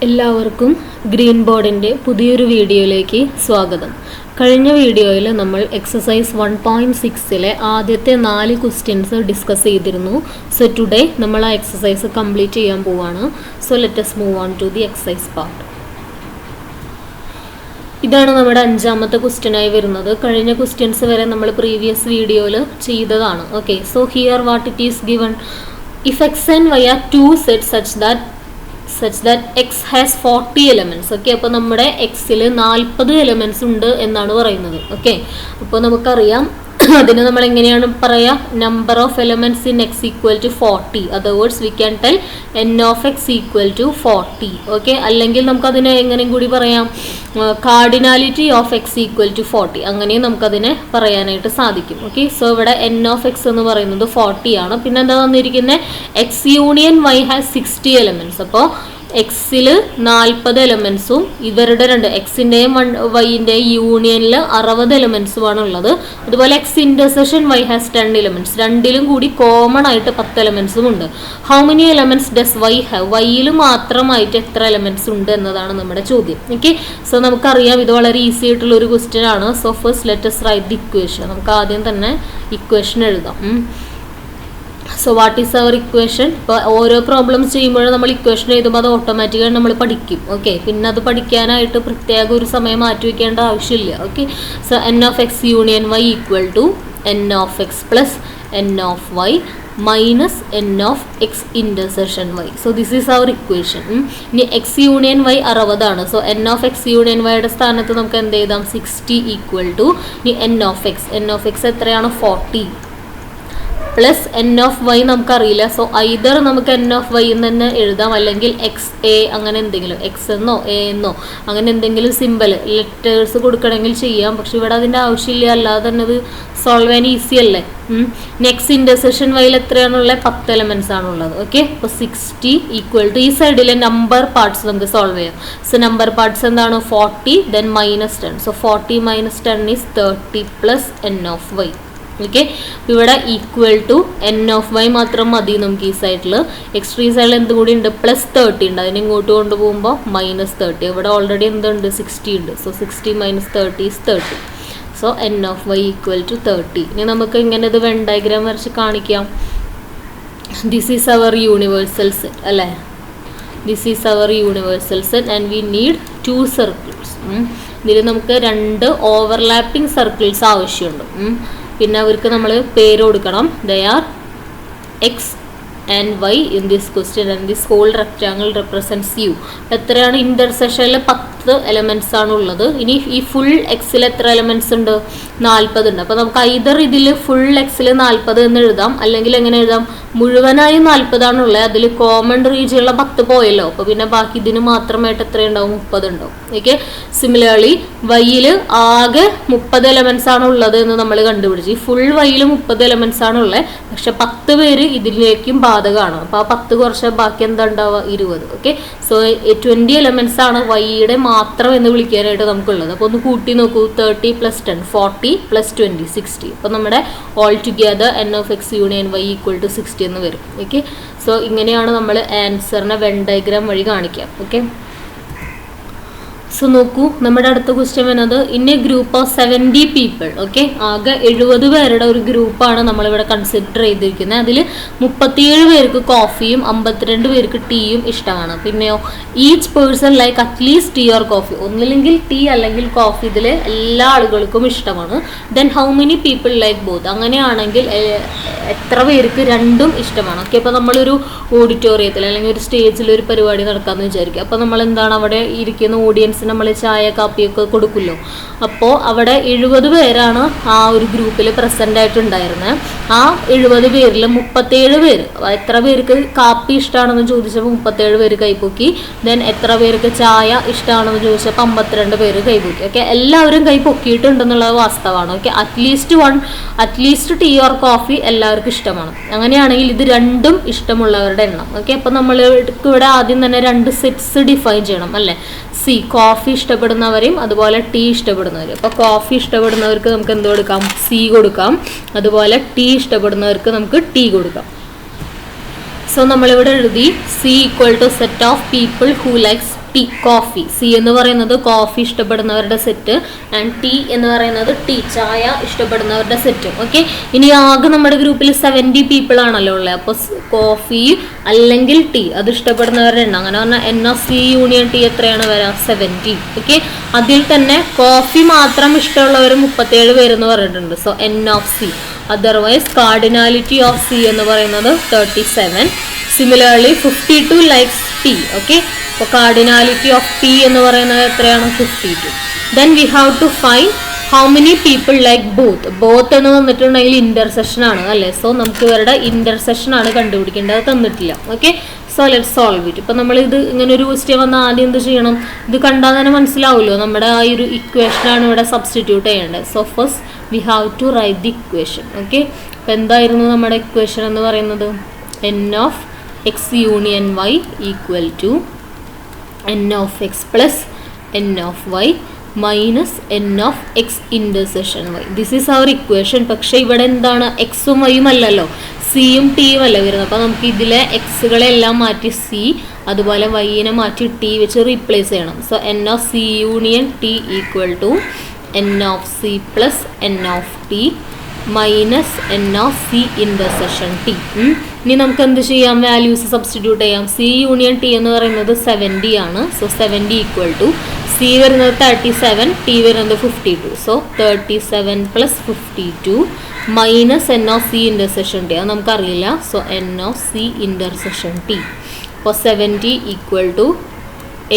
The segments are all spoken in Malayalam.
എല്ലാവർക്കും ഗ്രീൻ ബോർഡിൻ്റെ പുതിയൊരു വീഡിയോയിലേക്ക് സ്വാഗതം. കഴിഞ്ഞ വീഡിയോയിൽ നമ്മൾ എക്സസൈസ് 1.6 ആദ്യത്തെ 4 ക്വസ്റ്റ്യൻസ് ഡിസ്കസ് ചെയ്തിരുന്നു. സോ ടുഡേ നമ്മൾ ആ എക്സസൈസ് കംപ്ലീറ്റ് ചെയ്യാൻ പോവാണ്. So let us move on to the exercise part. ഇതാണ് നമ്മുടെ 5ാമത്തെ ക്വസ്റ്റ്യനായി വരുന്നത്. കഴിഞ്ഞ ക്വസ്റ്റ്യൻസ് വരെ നമ്മൾ പ്രീവിയസ് വീഡിയോയിൽ ചെയ്തതാണ്. Okay, so here what it is given. If x and y are two sets such that x has 40 elements. Okay, അപ്പോൾ നമ്മുടെ എക്സിൽ 40 എലമെൻറ്റ്സ് ഉണ്ട് എന്നാണ് പറയുന്നത്. ഓക്കെ, അപ്പോൾ നമുക്കറിയാം അതിന് നമ്മൾ എങ്ങനെയാണ് പറയുക, number of elements in X equal to 40. Other words we can tell N of X equal to 40. Okay, അല്ലെങ്കിൽ നമുക്കതിനെ എങ്ങനെയും കൂടി പറയാം, cardinality of X equal to 40. അങ്ങനെയും നമുക്കതിനെ പറയാനായിട്ട് സാധിക്കും. ഓക്കെ, സോ ഇവിടെ എൻ ഓഫ് എക്സ് എന്ന് പറയുന്നത് 40 ആണ്. പിന്നെ എന്താ വന്നിരിക്കുന്നത്, X union Y has 60 elements. അപ്പോൾ എക്സിൽ 40 എലമെൻറ്റ്സും ഇവരുടെ എക്സിൻ്റെയും വൈൻ്റെയും യൂണിയനിൽ 60 എലമെൻറ്റ്സുമാണ് ഉള്ളത്. അതുപോലെ X intersection Y has 10 elements. രണ്ടിലും കൂടി കോമൺ ആയിട്ട് 10 എലമെൻറ്റ്സും ഉണ്ട്. How many elements does Y have. വൈയിൽ മാത്രമായിട്ട് എത്ര എലമെൻറ്റ്സ് ഉണ്ട് എന്നതാണ് നമ്മുടെ ചോദ്യം. ഓക്കെ, സോ നമുക്കറിയാം ഇത് വളരെ ഈസി ആയിട്ടുള്ള ഒരു ക്വസ്റ്റ്യൻ ആണ്. So first let us write the equation. നമുക്ക് ആദ്യം തന്നെ ഇക്വേഷൻ എഴുതാം. So what is our equation. ഇപ്പോൾ ഓരോ പ്രോബ്ലംസ് ചെയ്യുമ്പോഴും നമ്മൾ ഇക്വേഷൻ എഴുതുമ്പോൾ അത് ഓട്ടോമാറ്റിക്കായി നമ്മൾ പഠിക്കും. ഓക്കെ, പിന്നെ അത് പഠിക്കാനായിട്ട് പ്രത്യേക ഒരു സമയം മാറ്റി വയ്ക്കേണ്ട ആവശ്യമില്ല. Okay, so N of X union Y equal to N of X plus N of Y minus N of X intersection Y. So this is our equation. ഇനി എക്സ് യൂണിയൻ വൈ 60 ആണ്. So N of X union വൈയുടെ സ്ഥാനത്ത് നമുക്ക് എന്ത് എഴുതാം, 60 ഈക്വൽ ടു ഇനി എൻ ഓഫ് എക്സ് എത്രയാണ്, 40 പ്ലസ് എൻ ഓഫ് വൈ നമുക്കറിയില്ല. സോ ഐദർ നമുക്ക് എൻ ഓഫ് വൈ എന്ന് തന്നെ എഴുതാം, അല്ലെങ്കിൽ എക്സ് എ അങ്ങനെ എന്തെങ്കിലും, എക്സ് എന്നോ എ എന്നോ അങ്ങനെ എന്തെങ്കിലും സിമ്പിൾ ലെറ്റേഴ്സ് കൊടുക്കണമെങ്കിൽ ചെയ്യാം. പക്ഷെ ഇവിടെ അതിൻ്റെ ആവശ്യമില്ല, അല്ലാതെ തന്നെ ഇത് സോൾവ് ചെയ്യാൻ ഈസി അല്ലേ. നെക്സ്റ്റ് ഇൻ്റർസെക്ഷൻ വൈയിൽ എത്രയാണുള്ളത്, 10 എലമെൻറ്റ്സ് ആണുള്ളത്. ഓക്കെ, അപ്പോൾ 60 ഈക്വൽ ടു ഈ സൈഡിലെ നമ്പർ പാർട്സ് നമുക്ക് സോൾവ് ചെയ്യാം. സോ നമ്പർ പാർട്സ് എന്താണ്, 40 then minus 10. So 40 minus 10 is 30 plus N of Y. Okay, ഇവിടെ equal to N of Y മാത്രം മതി നമുക്ക് ഈ സൈഡിൽ. എക്സ്ട്രീ സൈഡിൽ എന്തും കൂടി ഉണ്ട്, പ്ലസ് 30 ഉണ്ട്. അതിന് ഇങ്ങോട്ട് കൊണ്ടുപോകുമ്പോൾ മൈനസ് 30. ഇവിടെ ഓൾറെഡി എന്തുണ്ട്, 60 ഉണ്ട്. So 60 minus 30 is 30. So N of Y equal to 30. ഇനി നമുക്ക് ഇങ്ങനെ ഇത് വെൻ ഡയഗ്രാം വരച്ച് കാണിക്കാം. This is our universal set അല്ലേ, this is our universal set and we need 2 circles. ഇതിൽ നമുക്ക് 2 ഓവർലാപ്പിംഗ് സർക്കിൾസ് ആവശ്യമുണ്ട്. പിന്നെ അവർക്ക് നമ്മൾ പേര് കൊടുക്കണം. They are X and Y in this question and this whole rectangle represents U. എത്രയാണ്, ഇൻ്റർസെക്ഷനിൽ 10 എലമെൻറ്റ്സ് ആണ് ഉള്ളത്. ഇനി ഈ ഫുൾ എക്സിൽ എത്ര എലമെൻറ്റ്സ് ഉണ്ട്, 40 ഉണ്ട്. അപ്പോൾ നമുക്ക് ഐദർ ഇതിൽ ഫുൾ എക്സിൽ 40 എന്ന് എഴുതാം, അല്ലെങ്കിൽ എങ്ങനെ എഴുതാം, മുഴുവനായി 40 ആണുള്ളത്. അതിൽ കോമൺ റീജിയുള്ള 10 പോയല്ലോ, അപ്പോൾ പിന്നെ ബാക്കി ഇതിന് മാത്രമായിട്ട് എത്രയുണ്ടാവും, 30 ഉണ്ടാവും. ഓക്കെ, സിമിലർലി വൈയിൽ ആകെ 30 എലമെൻറ്റ്സ് ആണ് ഉള്ളത് എന്ന് നമ്മൾ കണ്ടുപിടിച്ചു. ഈ ഫുൾ വൈയിൽ 30 എലമെൻറ്റ്സ് ആണുള്ളത്, പക്ഷെ 10 പേര് ഇതിലേക്കും ബാധകമാണ്. അപ്പോൾ ആ 10 കുറച്ച് ബാക്കി എന്താ ഉണ്ടാവുക, 20. ഓക്കെ, സോ 20 എലമെൻറ്റ്സ് ആണ് വൈയുടെ മാത്രം എന്ന് വിളിക്കാനായിട്ട് നമുക്കുള്ളത്. അപ്പോൾ ഒന്ന് കൂട്ടി നോക്കൂ, 30 പ്ലസ് 10 40 പ്ലസ് 20 60. അപ്പോൾ നമ്മുടെ all together N of X union Y equal to 60 എന്ന് വരും. ഓക്കെ, സോ ഇങ്ങനെയാണ് നമ്മൾ ആൻസറിനെ വെൻ ഡയഗ്രാം വഴി കാണിക്കാം. ഓക്കെ, സോ നോക്കൂ, നമ്മുടെ അടുത്ത ക്വസ്റ്റ്യൻ വരുന്നത് in a group of 70 people. Okay, ആകെ 70 പേരുടെ ഒരു ഗ്രൂപ്പാണ് നമ്മളിവിടെ കൺസിഡർ ചെയ്തിരിക്കുന്നത്. അതിൽ 37 പേർക്ക് കോഫിയും 52 പേർക്ക് ടീയും ഇഷ്ടമാണ്. പിന്നെയോ each person like at least tea or coffee. ഒന്നില്ലെങ്കിൽ ടീ അല്ലെങ്കിൽ കോഫി, ഇതിൽ എല്ലാ ആളുകൾക്കും ഇഷ്ടമാണ്. Then how many people like both. അങ്ങനെയാണെങ്കിൽ എത്ര പേർക്ക് രണ്ടും ഇഷ്ടമാണ്. ഓക്കെ, അപ്പോൾ നമ്മളൊരു ഓഡിറ്റോറിയത്തിൽ അല്ലെങ്കിൽ ഒരു സ്റ്റേജിൽ ഒരു പരിപാടി നടക്കാമെന്ന് വിചാരിക്കുക. അപ്പോൾ നമ്മൾ എന്താണ്, അവിടെ ഇരിക്കുന്ന ഓഡിയൻസ് നമ്മൾ ചായ കാപ്പിയൊക്കെ കൊടുക്കുമല്ലോ. അപ്പോൾ അവിടെ 70 പേരാണ് ആ ഒരു ഗ്രൂപ്പിൽ പ്രസൻ്റ് ആയിട്ടുണ്ടായിരുന്നത്. ആ 70 പേരിൽ 37 പേര്, എത്ര പേർക്ക് കാപ്പി ഇഷ്ടമാണെന്ന് ചോദിച്ചപ്പോൾ 37 പേര് കൈപ്പൊക്കി. ദെൻ എത്ര പേർക്ക് ചായ ഇഷ്ടമാണെന്ന് ചോദിച്ചപ്പോൾ 52 പേര് കൈപ്പൊക്കി. ഓക്കെ, എല്ലാവരും കൈ പൊക്കിയിട്ടുണ്ടെന്നുള്ളത് വാസ്തവമാണ്. Okay, at least tea or coffee എല്ലാവർക്കും ഇഷ്ടമാണ്. അങ്ങനെയാണെങ്കിൽ ഇത് രണ്ടും ഇഷ്ടമുള്ളവരുടെ എണ്ണം. ഓക്കെ, അപ്പോൾ നമ്മൾ ഇവിടെ ആദ്യം തന്നെ 2 സെറ്റ്സ് ഡിഫൈൻ ചെയ്യണം അല്ലേ. സി, കോഫി ഇഷ്ടപ്പെടുന്നവരെയും അതുപോലെ ടീ ഇഷ്ടപ്പെടുന്നവരും. അപ്പോൾ കോഫി ഇഷ്ടപ്പെടുന്നവർക്ക് നമുക്ക് എന്ത് കൊടുക്കാം, സി കൊടുക്കാം. അതുപോലെ ടീ ഇഷ്ടപ്പെടുന്നവർക്ക് നമുക്ക് ടീ കൊടുക്കാം. സോ നമ്മളിവിടെ എഴുതി C equal to set of people who likes tea coffee, C എന്ന് പറയുന്നത് കോഫി ഇഷ്ടപ്പെടുന്നവരുടെ സെറ്റ് ആൻഡ് ടീ എന്ന് പറയുന്നത് ടീ ചായ ഇഷ്ടപ്പെടുന്നവരുടെ സെറ്റ്. ഓക്കെ, ഇനി ആകെ നമ്മുടെ ഗ്രൂപ്പിൽ 70 പീപ്പിൾ ആണല്ലോ ഉള്ളത്. അപ്പോൾ കോഫി അല്ലെങ്കിൽ ടീ അത് ഇഷ്ടപ്പെടുന്നവരുടെ എണ്ണം അങ്ങനെ പറഞ്ഞാൽ N of C union T എത്രയാണ് വരിക? 70. ഓക്കെ, അതിൽ തന്നെ കോഫി മാത്രം ഇഷ്ടമുള്ളവർ 37 പേരെന്ന് പറഞ്ഞിട്ടുണ്ട്. So N of C. Otherwise cardinality of C എന്ന് പറയുന്നത് 37. Similarly 52 likes T. ഓക്കെ, അപ്പോൾ കാർഡിനാലിറ്റി ഓഫ് ടി എന്ന് പറയുന്നത് എത്രയാണ്? 52. Then we have to find how many people like both. Both എന്ന് വന്നിട്ടുണ്ടെങ്കിൽ ഇന്റർസെക്ഷൻ ആണ് അല്ലേ. സോ നമുക്ക് ഇവരുടെ ഇന്റർസെക്ഷൻ ആണ് കണ്ടുപിടിക്കേണ്ടത്, തന്നിട്ടില്ല. Okay, so let solve it. ഇപ്പം നമ്മൾ ഇത് ഇങ്ങനെ ഒരു ക്വസ്റ്റ്യൻ വന്നാൽ ആദ്യം എന്ത് ചെയ്യണം? ഇത് കണ്ടാൽ തന്നെ മനസ്സിലാവുമല്ലോ നമ്മുടെ ആ ഒരു ഇക്വേഷനാണ് ഇവിടെ സബ്സ്റ്റിറ്റ്യൂട്ട് ചെയ്യേണ്ടത്. So first we have to write the equation. Okay, അപ്പം എന്തായിരുന്നു നമ്മുടെ ഇക്വേഷൻ എന്ന് പറയുന്നത്? N of X union Y equal to N of X plus N of Y minus N of X intersection Y. This is our equation. പക്ഷേ ഇവിടെ എന്താണ്? എക്സും വൈയും അല്ലല്ലോ, സിയും ടിയും അല്ല വരുന്നത്. അപ്പോൾ നമുക്ക് ഇതിലെ എക്സുകളെല്ലാം മാറ്റി സി, അതുപോലെ വൈനെ മാറ്റി ടി വെച്ച് റീപ്ലേസ് ചെയ്യണം. So N of C union T equal to N of C plus N of T minus N of C intersection T. ഇനി നമുക്ക് എന്ത് ചെയ്യാം? വാല്യൂസ് സബ്സ്റ്റിറ്റ്യൂട്ട് ചെയ്യാം. സി യൂണിയൻ ടി എന്ന് പറയുന്നത് 70 ആണ്. സോ 70 ഈക്വൽ ടു സി വരുന്നത് 37, ടി വരുന്നത് 52. So 37 plus 52 minus N of C intersection T, അത് നമുക്കറിയില്ല. So N of C intersection T. അപ്പോൾ 70 equal to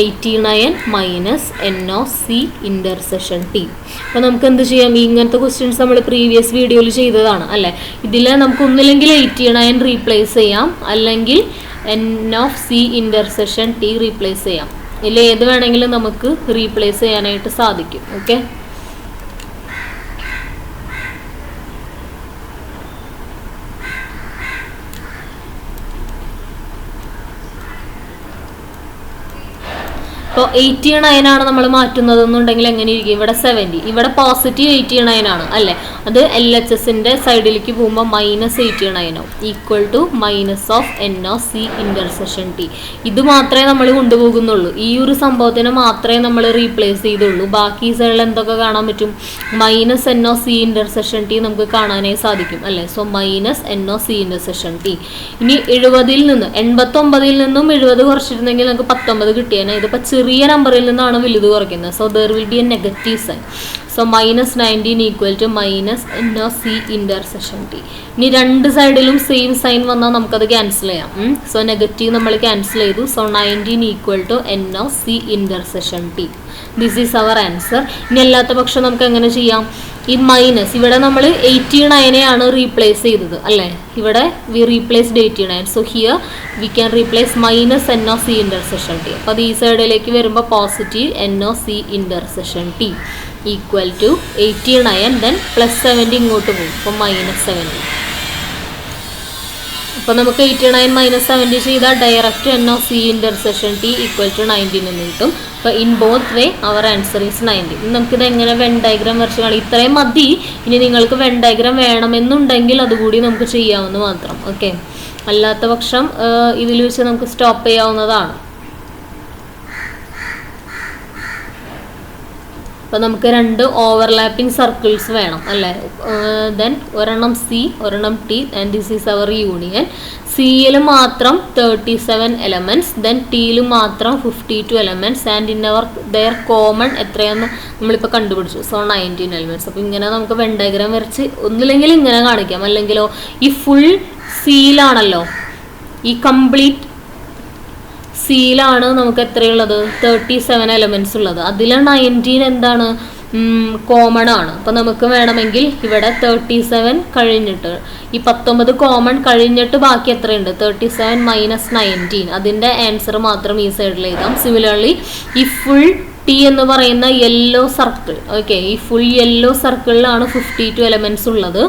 89 minus N of C intersection T. അപ്പോൾ നമുക്ക് എന്ത് ചെയ്യാം? ഇങ്ങനത്തെ ക്വസ്റ്റ്യൻസ് നമ്മൾ പ്രീവിയസ് വീഡിയോയിൽ ചെയ്തതാണ് അല്ലേ. ഇതിൽ നമുക്ക് ഒന്നില്ലെങ്കിൽ 89 റീപ്ലേസ് ചെയ്യാം, അല്ലെങ്കിൽ N of C intersection T replace ചെയ്യാം. ഇതിൽ ഏത് വേണമെങ്കിലും നമുക്ക് റീപ്ലേസ് ചെയ്യാനായിട്ട് സാധിക്കും. ഓക്കെ, അപ്പോൾ 89 ആണ് നമ്മൾ മാറ്റുന്നതെന്നുണ്ടെങ്കിൽ എങ്ങനെ ഇരിക്കും? ഇവിടെ 70, ഇവിടെ പോസിറ്റീവ് 89 ആണ് അല്ലേ. അത് എൽ എച്ച് എസിൻ്റെ സൈഡിലേക്ക് പോകുമ്പോൾ -89 ആവും, equal to minus of N of C intersection T. ഇത് മാത്രമേ നമ്മൾ കൊണ്ടുപോകുന്നുള്ളൂ, ഈ ഒരു സംഭവത്തിന് മാത്രമേ നമ്മൾ റീപ്ലേസ് ചെയ്തുള്ളൂ. ബാക്കി സൈഡിൽ എന്തൊക്കെ കാണാൻ പറ്റും? Minus N of C intersection T നമുക്ക് കാണാനായി സാധിക്കും അല്ലേ. So minus N of C intersection T. ഇനി 70-ൽ നിന്ന് 89-ൽ നിന്നും 70 കുറച്ചിരുന്നെങ്കിൽ നമുക്ക് 19 കിട്ടിയേനെ. ഇതിപ്പോൾ ചെറിയ നമ്പറിൽ നിന്നാണ് വലുത് കുറയ്ക്കുന്നത്. So there will be a negative sign. So -19 equal to minus N of C intersection T. ഇനി രണ്ട് സൈഡിലും സെയിം സൈൻ വന്നാൽ നമുക്കത് ക്യാൻസൽ ചെയ്യാം. സോ നെഗറ്റീവ് നമ്മൾ ക്യാൻസൽ ചെയ്തു. So 19 equal to N of C intersection T. This is our answer. ഇനി അല്ലാത്ത പക്ഷം നമുക്ക് എങ്ങനെ ചെയ്യാം? ഈ മൈനസ് ഇവിടെ നമ്മൾ 89 ആണ് റീപ്ലേസ് ചെയ്തത് അല്ലേ. ഇവിടെ we replaced 89. So here we can replace minus N of C intersection T. അപ്പോൾ അത് ഈ സൈഡിലേക്ക് വരുമ്പോൾ positive N of C intersection T equal to 89, then plus 70 ഇങ്ങോട്ട് പോകും. അപ്പോൾ -70. അപ്പോൾ നമുക്ക് 89 മൈനസ് 70 ചെയ്താൽ direct N of C intersection T equal to 19 എന്ന് കിട്ടും. അപ്പോൾ in both way our answer is 90. നമുക്കിത് എങ്ങനെ വെൻ ഡയഗ്രാം വരച്ച് കാണാം? ഇത്രയും മതി. ഇനി നിങ്ങൾക്ക് വെൻ ഡയഗ്രാം വേണമെന്നുണ്ടെങ്കിൽ അതുകൂടി നമുക്ക് ചെയ്യാവുന്ന മാത്രം. ഓക്കെ, അല്ലാത്ത പക്ഷം ഇതിൽ വെച്ച് നമുക്ക് സ്റ്റോപ്പ് ചെയ്യാവുന്നതാണ്. അപ്പോൾ നമുക്ക് രണ്ട് ഓവർലാപ്പിംഗ് സർക്കിൾസ് വേണം അല്ലേ. ദെൻ ഒരെണ്ണം സി, ഒരെണ്ണം T, and this is our union. സിയിൽ മാത്രം 37 എലമെൻറ്റ്സ്, ദെൻ ടിയിൽ മാത്രം 52 elements, and in our their common എത്രയാണെന്ന് നമ്മളിപ്പോൾ കണ്ടുപിടിച്ചു. So 19 elements. അപ്പോൾ ഇങ്ങനെ നമുക്ക് വെൻ ഡയഗ്രാം വരച്ച് ഒന്നില്ലെങ്കിൽ ഇങ്ങനെ കാണിക്കാം, അല്ലെങ്കിലോ ഈ ഫുൾ സിയിലാണല്ലോ, ഈ കംപ്ലീറ്റ് സിയിലാണ് നമുക്ക് എത്രയുള്ളത്? 37 എലമെൻറ്റ്സ് ഉള്ളത്. അതിൽ 19 എന്താണ്? കോമൺ ആണ്. അപ്പോൾ നമുക്ക് വേണമെങ്കിൽ ഇവിടെ 37 കഴിഞ്ഞിട്ട് ഈ 19 കോമൺ കഴിഞ്ഞിട്ട് ബാക്കി എത്രയുണ്ട്? 37 മൈനസ് 19. അതിൻ്റെ ആൻസർ മാത്രം ഈ സൈഡിൽ എഴുതാം. സിമിലർലി ഈ ഫുൾ ടി എന്ന് പറയുന്ന യെല്ലോ സർക്കിൾ, ഓക്കെ, ഈ ഫുൾ യെല്ലോ സർക്കിളിലാണ് 52 എലമെൻറ്റ്സ് ഉള്ളത്.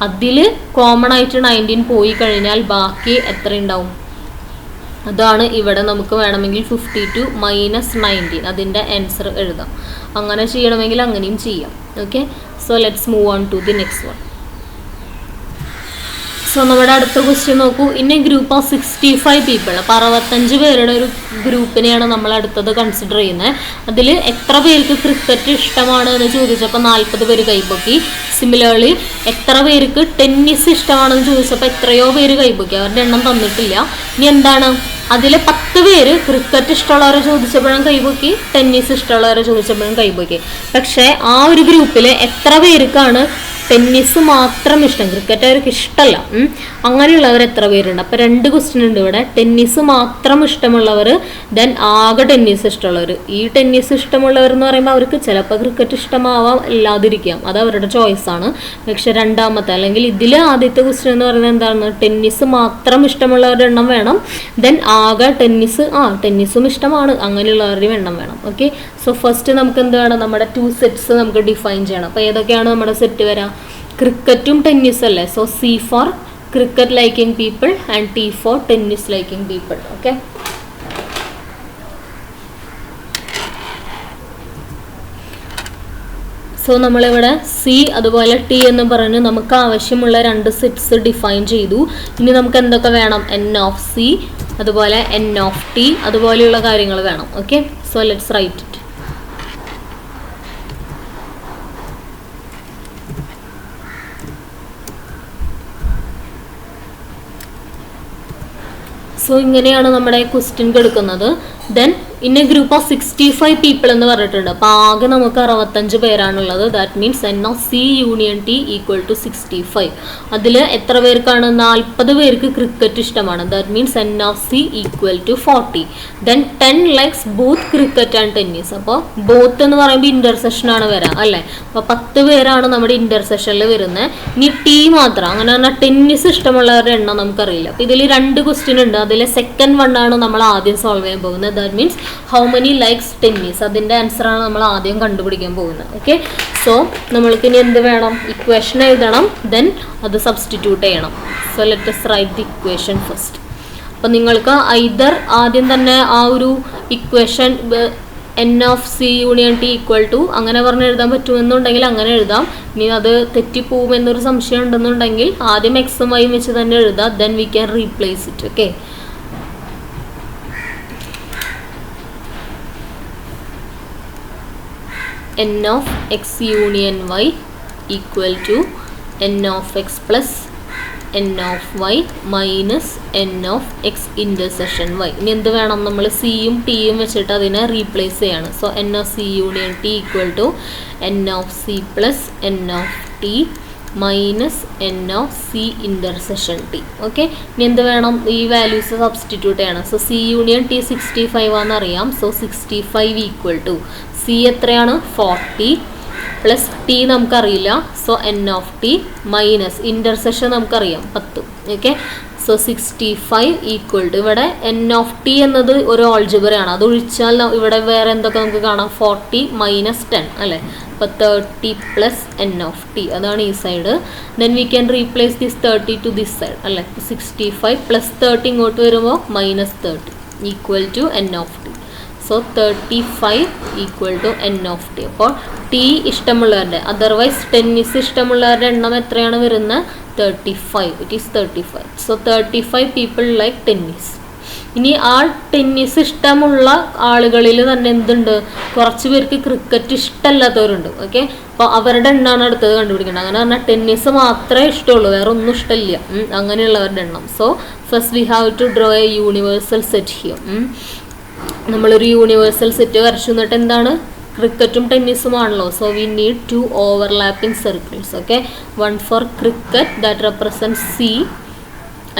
അതിൽ കോമൺ ആയിട്ട് 19 പോയി കഴിഞ്ഞാൽ ബാക്കി എത്ര ഉണ്ടാവും? അതാണ് ഇവിടെ നമുക്ക് വേണമെങ്കിൽ 52 മൈനസ് 19 അതിൻ്റെ ആൻസർ എഴുതാം. അങ്ങനെ ചെയ്യണമെങ്കിൽ അങ്ങനെയും ചെയ്യാം. Okay, so let's move on to the next one. So നമ്മുടെ അടുത്ത ക്വസ്റ്റ്യൻ നോക്കൂ. In a group of 65 people, അപ്പോൾ 65 പേരുടെ ഒരു ഗ്രൂപ്പിനെയാണ് നമ്മൾ അടുത്തത് കൺസിഡർ ചെയ്യുന്നത്. അതിൽ എത്ര പേർക്ക് ക്രിക്കറ്റ് ഇഷ്ടമാണ് എന്ന് ചോദിച്ചപ്പോൾ 40 പേര് കൈപ്പൊക്കി. സിമിലർലി എത്ര പേർക്ക് ടെന്നീസ് ഇഷ്ടമാണെന്ന് ചോദിച്ചപ്പോൾ എത്രയോ പേര് കൈപ്പൊക്കി. അവരുടെ എണ്ണം തന്നിട്ടില്ല. ഇനി എന്താണ്, അതിൽ 10 പേര് ക്രിക്കറ്റ് ഇഷ്ടമുള്ളവരെ ചോദിച്ചപ്പോഴും കൈപ്പൊക്കി, ടെന്നീസ് ഇഷ്ടമുള്ളവരെ ചോദിച്ചപ്പോഴും കൈപ്പൊക്കി. പക്ഷേ ആ ഒരു ഗ്രൂപ്പിൽ എത്ര പേർക്കാണ് ടെന്നീസ് മാത്രം ഇഷ്ടം, ക്രിക്കറ്റ് അവർക്ക് ഇഷ്ടമല്ല, അങ്ങനെയുള്ളവർ എത്ര പേരുണ്ട്? അപ്പോൾ 2 ക്വസ്റ്റ്യൻ ഉണ്ട് ഇവിടെ. ടെന്നീസ് മാത്രം ഇഷ്ടമുള്ളവർ, ദെൻ ആകെ ടെന്നീസ് ഇഷ്ടമുള്ളവർ. ഈ ടെന്നീസ് ഇഷ്ടമുള്ളവർ എന്ന് പറയുമ്പോൾ അവർക്ക് ചിലപ്പോൾ ക്രിക്കറ്റ് ഇഷ്ടമാവാം, ഇല്ലാതിരിക്കാം, അത് അവരുടെ ചോയ്സാണ്. പക്ഷെ രണ്ടാമത്തെ അല്ലെങ്കിൽ ഇതിൽ ആദ്യത്തെ ക്വസ്റ്റ്യൻ എന്ന് പറയുന്നത് എന്താണ്, ടെന്നീസ് മാത്രം ഇഷ്ടമുള്ളവരുടെ എണ്ണം വേണം, ദെൻ ആകെ ടെന്നീസും ഇഷ്ടമാണ് അങ്ങനെയുള്ളവരുടെയും എണ്ണം വേണം. ഓക്കെ, സോ ഫസ്റ്റ് നമുക്ക് എന്ത് വേണം, നമ്മുടെ 2 സെറ്റ്സ് നമുക്ക് ഡിഫൈൻ ചെയ്യണം. അപ്പോൾ ഏതൊക്കെയാണ് നമ്മുടെ സെറ്റ് വരാം? ക്രിക്കറ്റും ടെന്നീസ് അല്ലേ. So C for cricket liking people and T for tennis liking people. Okay, so നമ്മളിവിടെ C അതുപോലെ T എന്ന് പറഞ്ഞ് നമുക്ക് ആവശ്യമുള്ള 2 സെറ്റ്സ് ഡിഫൈൻ ചെയ്തു. ഇനി നമുക്ക് എന്തൊക്കെ വേണം? N ഓഫ് C അതുപോലെ N ഓഫ് T അതുപോലെയുള്ള കാര്യങ്ങൾ വേണം. Okay, so let's write it. So ഇങ്ങനെയാണ് നമ്മുടെ ക്വസ്റ്റ്യൻ എടുക്കുന്നത്. Then in a group of 65 people എന്ന് പറഞ്ഞിട്ടുണ്ട്. അപ്പോൾ ആകെ നമുക്ക് 65 പേരാണുള്ളത്. That means N of C union T equal to 65. അതിൽ എത്ര പേർക്കാണ്? 40 പേർക്ക് ക്രിക്കറ്റ് ഇഷ്ടമാണ്. That means N of C equal to 40. Then 10 likes both cricket and tennis. അപ്പോൾ ബോത്ത് എന്ന് പറയുമ്പോൾ ഇന്റർസെഷൻ ആണ് വരാം അല്ലേ. അപ്പോൾ 10 പേരാണ് നമ്മുടെ ഇന്റർസെഷനിൽ വരുന്നത്. ഇനി T മാത്രം, അങ്ങനെ പറഞ്ഞാൽ ടെന്നീസ് ഇഷ്ടമുള്ളവരുടെ എണ്ണം നമുക്കറിയില്ല. അപ്പോൾ ഇതിൽ 2 ക്വസ്റ്റ്യൻ ഉണ്ട്. അതിൽ സെക്കൻഡ് വൺ ആണ് നമ്മൾ ആദ്യം സോൾവ് ചെയ്യാൻ പോകുന്നത്. That means how many likes tennis, അതിൻ്റെ ആൻസറാണ് നമ്മൾ ആദ്യം കണ്ടുപിടിക്കാൻ പോകുന്നത്. ഓക്കെ, സോ നമ്മൾക്ക് ഇനി എന്ത് വേണം? ഇക്വേഷൻ എഴുതണം, ദെൻ അത് സബ്സ്റ്റിറ്റ്യൂട്ട് ചെയ്യണം. So let us write the equation first. അപ്പോൾ നിങ്ങൾക്ക് ഐദർ ആദ്യം തന്നെ ആ ഒരു equation N of C union T equal to അങ്ങനെ പറഞ്ഞ് എഴുതാൻ പറ്റുമെന്നുണ്ടെങ്കിൽ അങ്ങനെ എഴുതാം. ഇനി അത് തെറ്റിപ്പോകുമെന്നൊരു സംശയം ഉണ്ടെന്നുണ്ടെങ്കിൽ ആദ്യം എക്സും വൈയും വെച്ച് തന്നെ എഴുതാം, then we can replace it. Okay, N of x union y equal to N of x plus N of y minus N of x intersection y. ഇനി എന്ത് വേണം? നമ്മൾ സിയും ടിയും വെച്ചിട്ട് അതിനെ റീപ്ലേസ് ചെയ്യാണ്. So N of C union T equal to N of C plus N of T minus N of C intersection T. Okay, ഇനി എന്ത് വേണം? ഈ വാല്യൂസ് സബ്സ്റ്റിറ്റ്യൂട്ട് ചെയ്യണം. സോ C യൂണിയൻ T 65 ആണെന്നറിയാം. സോ 65 ഈക്വൽ ടു C എത്രയാണ്? 40 പ്ലസ് T നമുക്കറിയില്ല. So N of T minus intersection നമുക്കറിയാം 10. ഓക്കെ, സോ 65 ഈക്വൽ ടു ഇവിടെ N of T എന്നത് ഒരു ഓൾജിബ്രയാണ്. അത് ഒഴിച്ചാൽ ഇവിടെ വേറെ എന്തൊക്കെ നമുക്ക് കാണാം? 40 മൈനസ് 10 അല്ലേ. അപ്പോൾ 30 പ്ലസ് N of T അതാണ് ഈ side. Then we can replace this 30 to this side അല്ലേ. 65 പ്ലസ് 30 ഇങ്ങോട്ട് വരുമ്പോൾ minus 30 equal to N of T. So 35 equal to N of T. അപ്പോൾ T ഇഷ്ടമുള്ളവരുടെ, അതർവൈസ് ടെന്നീസ് ഇഷ്ടമുള്ളവരുടെ എണ്ണം എത്രയാണ് വരുന്നത്? 35. It is 35. So 35 people like tennis. ഇനി ആ ടെന്നീസ് ഇഷ്ടമുള്ള ആളുകളിൽ തന്നെ എന്തുണ്ട്? കുറച്ച് പേർക്ക് ക്രിക്കറ്റ് ഇഷ്ടമല്ലാത്തവരുണ്ട്. ഓക്കെ, അപ്പോൾ അവരുടെ എണ്ണമാണ് അടുത്തത് കണ്ടുപിടിക്കേണ്ടത്. അങ്ങനെ പറഞ്ഞാൽ ടെന്നീസ് മാത്രമേ ഇഷ്ടമുള്ളൂ, വേറെ ഒന്നും ഇഷ്ടമില്ല, അങ്ങനെയുള്ളവരുടെ എണ്ണം. So first we have to draw a universal set here. നമ്മളൊരു യൂണിവേഴ്സൽ സെറ്റ് വരച്ചു. എന്നിട്ട് എന്താണ്? ക്രിക്കറ്റും ടെന്നീസുമാണല്ലോ. So we need 2 overlapping circles. Okay, one for cricket that represent C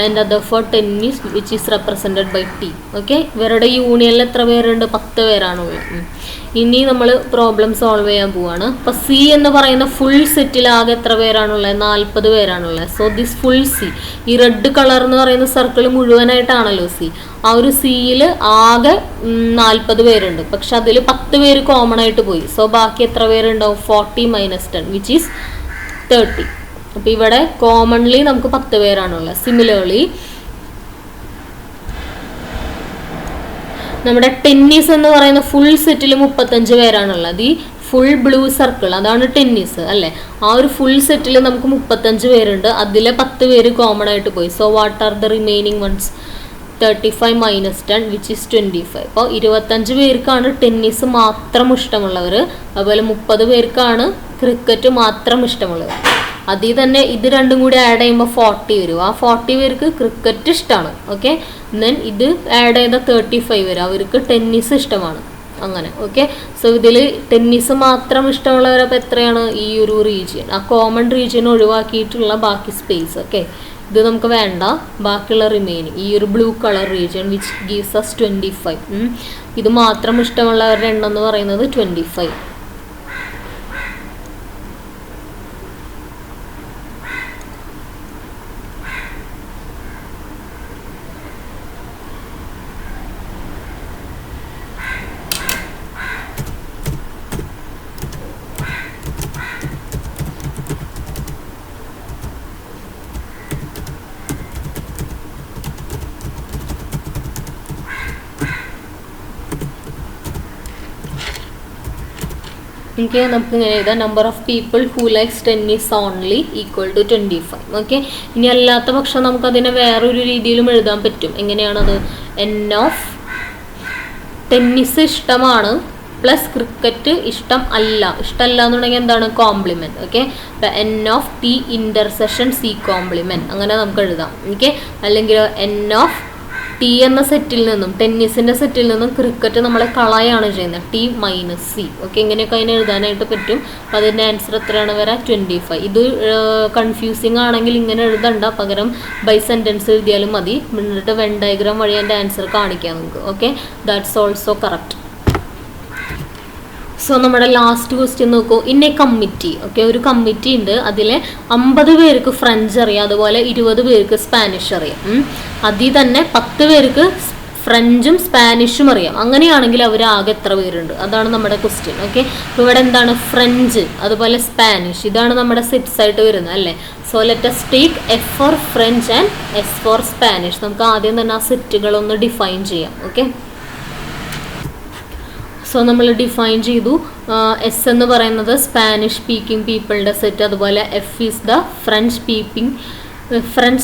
and other for tennis which is represented by T. ഓക്കെ, ഇവരുടെ യൂണിയനിൽ എത്ര പേരുണ്ട്? 10 പേരാണുള്ളത്. ഇനി നമ്മൾ പ്രോബ്ലം സോൾവ് ചെയ്യാൻ പോവാണ്. അപ്പോൾ C എന്ന് പറയുന്ന ഫുൾ സെറ്റിലാകെ എത്ര പേരാണുള്ളത്? 40 പേരാണുള്ളത്. സോ ദിസ് ഫുൾ C, ഈ റെഡ് കളർ എന്ന് പറയുന്ന സർക്കിൾ മുഴുവനായിട്ടാണല്ലോ C. ആ ഒരു സിയിൽ ആകെ 40 പേരുണ്ട്. പക്ഷെ അതിൽ 10 പേര് കോമൺ ആയിട്ട് പോയി. സോ ബാക്കി എത്ര പേരുണ്ടാവും? 40 മൈനസ് 10 വിച്ച് ഈസ് 30. അപ്പോൾ ഇവിടെ കോമൺലി നമുക്ക് 10 പേരാണുള്ളത്. സിമിലർലി നമ്മുടെ ടെന്നീസ് എന്ന് പറയുന്ന ഫുൾ സെറ്റിൽ 35 പേരാണുള്ളത്. ഈ ഫുൾ ബ്ലൂ സർക്കിൾ അതാണ് ടെന്നീസ് അല്ലേ. ആ ഒരു ഫുൾ സെറ്റിൽ നമുക്ക് 35 പേരുണ്ട്, അതിലെ 10 പേര് കോമൺ ആയിട്ട് പോയി. So what are the remaining ones? 35 minus 10 which is 25. അപ്പോൾ 25 പേർക്കാണ് ടെന്നീസ് മാത്രം ഇഷ്ടമുള്ളവർ, അതുപോലെ 30 പേർക്കാണ് ക്രിക്കറ്റ് മാത്രം ഇഷ്ടമുള്ളവർ. അതിൽ തന്നെ ഇത് രണ്ടും കൂടി ആഡ് ചെയ്യുമ്പോൾ 40 വരും. ആ 40 പേർക്ക് ക്രിക്കറ്റ് ഇഷ്ടമാണ്. ഓക്കെ, ദെൻ ഇത് ആഡ് ചെയ്ത 35 വരും, അവർക്ക് ടെന്നീസ് ഇഷ്ടമാണ്. അങ്ങനെ. ഓക്കെ, സോ ഇതിൽ ടെന്നീസ് മാത്രം ഇഷ്ടമുള്ളവരപ്പോൾ എത്രയാണ്? ഈ ഒരു റീജിയൻ, ആ കോമൺ റീജിയൻ ഒഴിവാക്കിയിട്ടുള്ള ബാക്കി സ്പേസ്. ഓക്കെ, ഇത് നമുക്ക് വേണ്ട, ബാക്കിയുള്ള റിമൈനിങ് ഈ ഒരു blue colour region which gives us 25. ഇത് മാത്രം ഇഷ്ടമുള്ളവരുടെ എണ്ണം എന്ന് പറയുന്നത് 25. ഓക്കെ, നമുക്ക് ഇങ്ങനെ എഴുതാം, number of people who likes tennis only equal to 25. Okay, ഇനി അല്ലാത്ത പക്ഷം നമുക്കതിനെ വേറൊരു രീതിയിലും എഴുതാൻ പറ്റും. എങ്ങനെയാണത്? എൻ ഓഫ് ടെന്നീസ് ഇഷ്ടമാണ് പ്ലസ് ക്രിക്കറ്റ് ഇഷ്ടമല്ല എന്നുണ്ടെങ്കിൽ എന്താണ്? Complement. Okay, N of T intersection C complement, അങ്ങനെ നമുക്ക് എഴുതാം. ഓക്കെ, അല്ലെങ്കിൽ എൻ ഓഫ് ടി എന്ന സെറ്റിൽ നിന്നും, ടെന്നീസിൻ്റെ സെറ്റിൽ നിന്നും ക്രിക്കറ്റ് നമ്മളെ കളയാണ് ചെയ്യുന്നത്, ടി മൈനസ് സി. ഓക്കെ, ഇങ്ങനെയൊക്കെ അതിനെ എഴുതാനായിട്ട് പറ്റും. അപ്പോൾ അതിൻ്റെ ആൻസർ എത്രയാണ് വരാം? 25. ഇത് കൺഫ്യൂസിങ് ആണെങ്കിൽ ഇങ്ങനെ എഴുതണ്ട, പകരം ബൈ സെൻറ്റൻസ് എഴുതിയാലും മതി. എന്നിട്ട് വെൻ ഡയഗ്രാം വഴി അതിൻ്റെ ആൻസർ കാണിക്കാം നമുക്ക്. Okay, that's also correct. So നമ്മുടെ ലാസ്റ്റ് ക്വസ്റ്റ്യൻ നോക്കൂ. ഇൻ എ കമ്മിറ്റി, ഓക്കെ, ഒരു കമ്മിറ്റി ഉണ്ട്, അതിൽ 50 പേർക്ക് ഫ്രഞ്ച് അറിയാം, അതുപോലെ 20 പേർക്ക് സ്പാനിഷ് അറിയാം. അതിൽ തന്നെ 10 പേർക്ക് ഫ്രഞ്ചും സ്പാനിഷും അറിയാം. അങ്ങനെയാണെങ്കിൽ അവർ ആകെ എത്ര പേരുണ്ട്? അതാണ് നമ്മുടെ ക്വസ്റ്റ്യൻ. ഓക്കെ, അപ്പോൾ ഇവിടെ എന്താണ്? ഫ്രഞ്ച് അതുപോലെ സ്പാനിഷ്, ഇതാണ് നമ്മുടെ സെറ്റ്സ് ആയിട്ട് വരുന്നത് അല്ലേ. So let us take F for French and S for Spanish. നമുക്ക് ആദ്യം തന്നെ ആ സെറ്റുകളൊന്ന് ഡിഫൈൻ ചെയ്യാം. ഓക്കെ, സോ നമ്മൾ ഡിഫൈൻ ചെയ്തു. എസ് എന്ന് പറയുന്നത് സ്പാനിഷ് സ്പീക്കിംഗ് പീപ്പിളുടെ സെറ്റ്, അതുപോലെ F is the French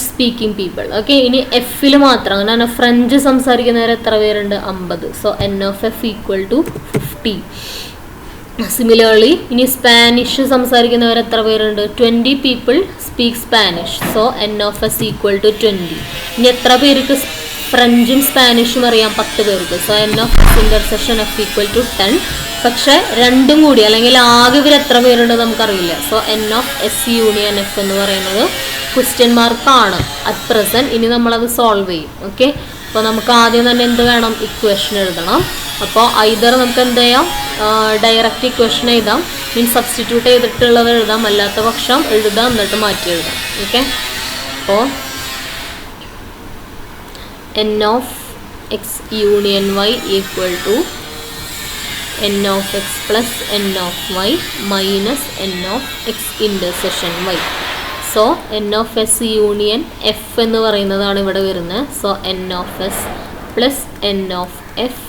speaking people. Okay, ഇനി എഫിൽ മാത്രം, അങ്ങനെ ഫ്രഞ്ച് സംസാരിക്കുന്നവർ എത്ര പേരുണ്ട്? 50. So N of F equal to 50. Similarly ഇനി സ്പാനിഷ് സംസാരിക്കുന്നവർ എത്ര പേരുണ്ട്? 20 people speak Spanish. So N of S equal to 20. ഇനി എത്ര പേർക്ക് ഫ്രഞ്ചും സ്പാനിഷും അറിയാം? 10 പേർക്ക്. So N of S intersection F equal to 10. പക്ഷെ രണ്ടും കൂടി അല്ലെങ്കിൽ ആകെ ഇവർ എത്ര പേരുണ്ട് നമുക്കറിയില്ല. So N of S union F എന്ന് പറയുന്നത് ക്വസ്റ്റ്യൻ മാർക്കാണ് അറ്റ് പ്രസൻറ്റ്. ഇനി നമ്മളത് സോൾവ് ചെയ്യും. ഓക്കെ, അപ്പോൾ നമുക്ക് ആദ്യം തന്നെ എന്ത് വേണം? ഇക്വേഷൻ എഴുതണം. അപ്പോൾ ഐദർ നമുക്ക് എന്ത് ചെയ്യാം? ഡയറക്റ്റ് ഇക്വേഷൻ എഴുതാം, മീൻസ് സബ്സ്റ്റിറ്റ്യൂട്ട് ചെയ്തിട്ടുള്ളത് എഴുതാം, അല്ലാത്ത പക്ഷം എഴുതാം എന്നിട്ട് മാറ്റി എഴുതാം. ഓക്കെ, അപ്പോൾ n of x union y equal to n of x plus n of y minus n of x intersection y. So n of s union f എന്ന് പറയുന്നതാണ് ഇവിടെ വരുന്നത്. So n of s plus n of f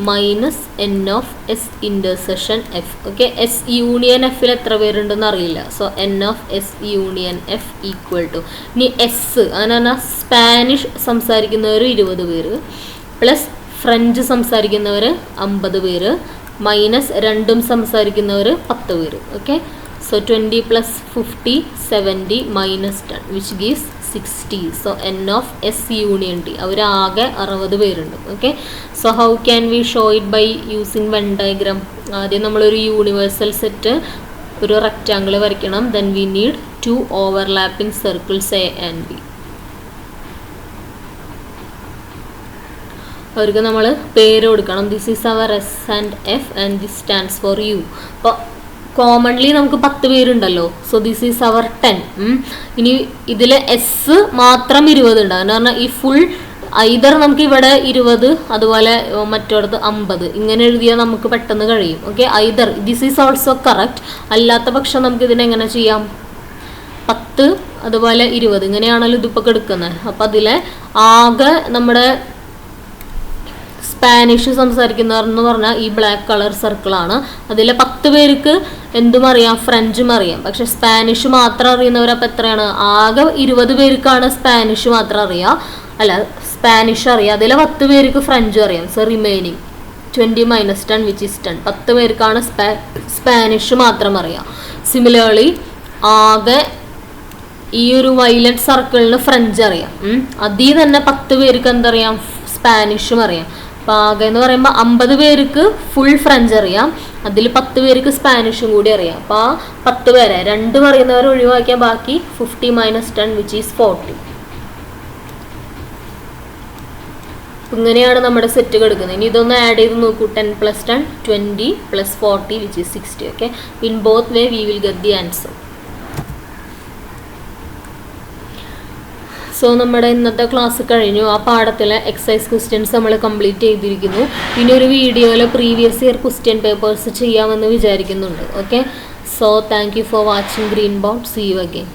minus N of S intersection F. Okay, S union എഫിൽ എത്ര പേരുണ്ടെന്ന് അറിയില്ല. So N of S union F equal to, ഇനി എസ് അങ്ങനെ പറഞ്ഞാൽ സ്പാനിഷ് സംസാരിക്കുന്നവർ 20 പേര് പ്ലസ് ഫ്രഞ്ച് സംസാരിക്കുന്നവർ 50 പേര് മൈനസ് രണ്ടും സംസാരിക്കുന്നവർ 10 പേര്. Okay, so 20 plus 50 70 minus 10 which gives 60. So n of s union t, അവർ ആകെ 60 പേരുണ്ട്. Okay, so how can we show it by using Venn diagram? ആദ്യം നമ്മളൊരു യൂണിവേഴ്സൽ സെറ്റ്, ഒരു റെക്റ്റാങ്കിൾ വരയ്ക്കണം. Then we need 2 overlapping circles A and B. അവർക്ക് നമ്മൾ പേര് കൊടുക്കണം. This is our S and F and this stands for U. അപ്പോൾ കോമൺലി നമുക്ക് 10 പേരുണ്ടല്ലോ. So this is our 10. ഇനി ഇതിൽ എസ് മാത്രം 20 ഉണ്ട്. എന്ന് പറഞ്ഞാൽ ഈ ഫുൾ ഐദർ നമുക്ക് ഇവിടെ 20 അതുപോലെ മറ്റോടത്ത് 50 ഇങ്ങനെ എഴുതിയാൽ നമുക്ക് പെട്ടെന്ന് കഴിയും. Okay, either this is also correct. അല്ലാത്ത പക്ഷം നമുക്ക് ഇതിനെങ്ങനെ ചെയ്യാം? 10 അതുപോലെ 20 ഇങ്ങനെയാണല്ലോ ഇതിപ്പോൾ എടുക്കുന്നത്. അപ്പം അതിലെ ആകെ നമ്മുടെ സ്പാനിഷ് സംസാരിക്കുന്നവരെന്ന് പറഞ്ഞാൽ ഈ ബ്ലാക്ക് കളർ സർക്കിളാണ്. അതിലെ 10 പേർക്ക് എന്തും അറിയാം, ഫ്രഞ്ചും അറിയാം. പക്ഷെ സ്പാനിഷ് മാത്രം അറിയുന്നവരപ്പോൾ എത്രയാണ്? ആകെ 20 പേർക്കാണ് സ്പാനിഷ് മാത്രം അറിയാം, അല്ല സ്പാനിഷ് അറിയാം. അതിലെ 10 പേർക്ക് ഫ്രഞ്ചും അറിയാം. So remaining 20 - 10 which is 10. 10 പേർക്കാണ് സ്പാനിഷ് മാത്രം അറിയാം. സിമിലർലി ആകെ ഈ ഒരു വയലറ്റ് സർക്കിളിന് ഫ്രഞ്ച് അറിയാം. അതിൽ തന്നെ 10 പേർക്ക് എന്തറിയാം? സ്പാനിഷും അറിയാം. അപ്പം ആകെ എന്ന് പറയുമ്പോൾ 50 പേർക്ക് ഫുൾ ഫ്രഞ്ച് അറിയാം, അതിൽ 10 പേർക്ക് സ്പാനിഷും കൂടി അറിയാം. അപ്പോൾ ആ 10 പേരെ 2 പറയുന്നവർ ഒഴിവാക്കിയാൽ ബാക്കി 50 - 10 which is 40. ഇങ്ങനെയാണ് നമ്മുടെ സെറ്റ് കിടക്കുന്നത്. ഇനി ഇതൊന്ന് ആഡ് ചെയ്ത് നോക്കൂ. 10 + 10 20 + 40 which is 60. Okay, in both way we will get the answer. So നമ്മുടെ ഇന്നത്തെ ക്ലാസ് കഴിഞ്ഞു. ആ പാഠത്തിലെ എക്സസൈസ് ക്വസ്റ്റ്യൻസ് നമ്മൾ കംപ്ലീറ്റ് ചെയ്തിരിക്കുന്നു. പിന്നെ ഒരു വീഡിയോയിൽ പ്രീവിയസ് ഇയർ ക്വസ്റ്റ്യൻ പേപ്പേഴ്സ് ചെയ്യാമെന്ന് വിചാരിക്കുന്നുണ്ട്. Okay, so thank you for watching green board. See you again.